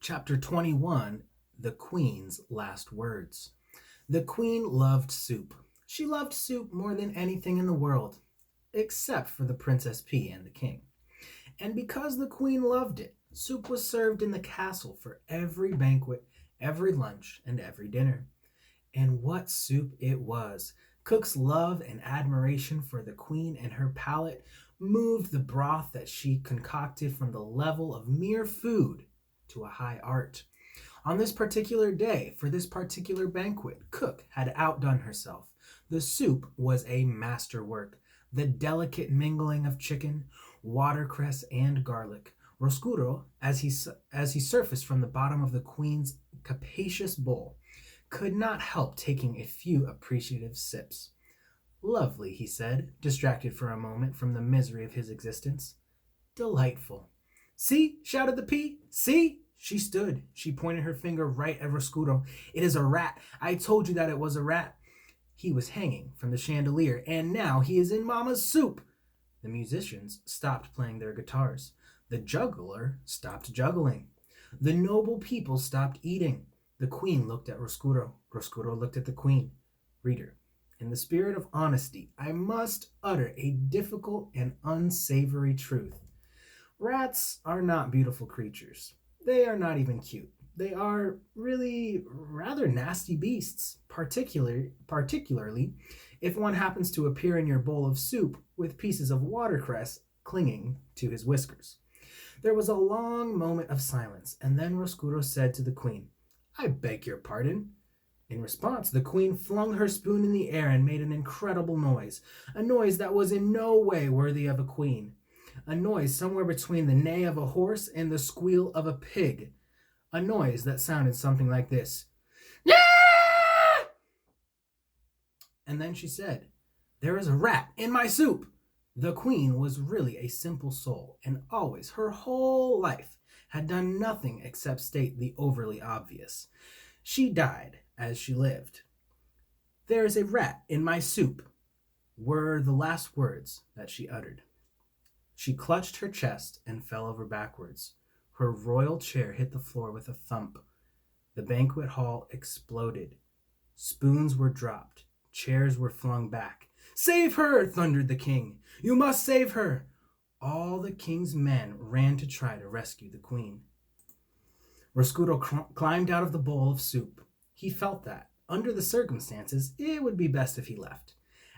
Chapter 21, The Queen's Last Words. The Queen loved soup. She loved soup more than anything in the world, except for the Princess P and the King. And because the Queen loved it, soup was served in the castle for every banquet, every lunch, and every dinner. And what soup it was! Cook's love and admiration for the Queen and her palate moved the broth that she concocted from the level of mere food to a high art. On this particular day, for this particular banquet, Cook had outdone herself. The soup was a masterwork. The delicate mingling of chicken, watercress, and garlic. Roscuro, as he surfaced from the bottom of the Queen's capacious bowl, could not help taking a few appreciative sips. Lovely, he said, distracted for a moment from the misery of his existence. Delightful. See, shouted the P. See? She stood. She pointed her finger right at Roscuro. It is a rat. I told you that it was a rat. He was hanging from the chandelier, and now he is in Mama's soup. The musicians stopped playing their guitars. The juggler stopped juggling. The noble people stopped eating. The Queen looked at Roscuro. Roscuro looked at the Queen. Reader, in the spirit of honesty, I must utter a difficult and unsavory truth. Rats are not beautiful creatures. They are not even cute. They are really rather nasty beasts, particularly if one happens to appear in your bowl of soup with pieces of watercress clinging to his whiskers. There was a long moment of silence, and then Roscuro said to the Queen, I beg your pardon. In response, the Queen flung her spoon in the air and made an incredible noise, a noise that was in no way worthy of a queen. A noise somewhere between the neigh of a horse and the squeal of a pig. A noise that sounded something like this. Yeah! And then she said, There is a rat in my soup. The Queen was really a simple soul, and always, her whole life, had done nothing except state the overly obvious. She died as she lived. There is a rat in my soup, were the last words that she uttered. She clutched her chest and fell over backwards. Her royal chair hit the floor with a thump. The banquet hall exploded. Spoons were dropped. Chairs were flung back. Save her! Thundered the King. You must save her! All the King's men ran to try to rescue the Queen. Roscuro climbed out of the bowl of soup. He felt that, under the circumstances, it would be best if he left.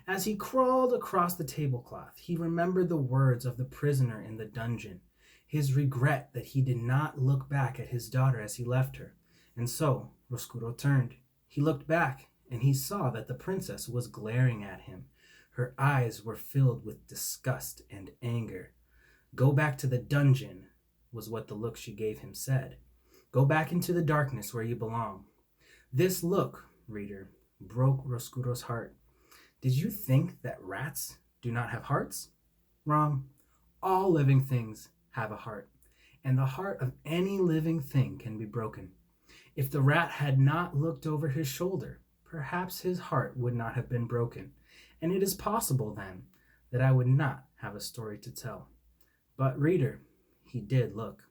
As he crawled across the tablecloth, he remembered the words of the prisoner in the dungeon, his regret that he did not look back at his daughter as he left her. And so Roscuro turned. He looked back, and he saw that the princess was glaring at him. Her eyes were filled with disgust and anger. Go back to the dungeon, was what the look she gave him said. Go back into the darkness where you belong. This look, reader, broke Roscuro's heart. Did you think that rats do not have hearts? Wrong. All living things have a heart, and the heart of any living thing can be broken. If the rat had not looked over his shoulder, perhaps his heart would not have been broken, and it is possible then that I would not have a story to tell. But reader, he did look.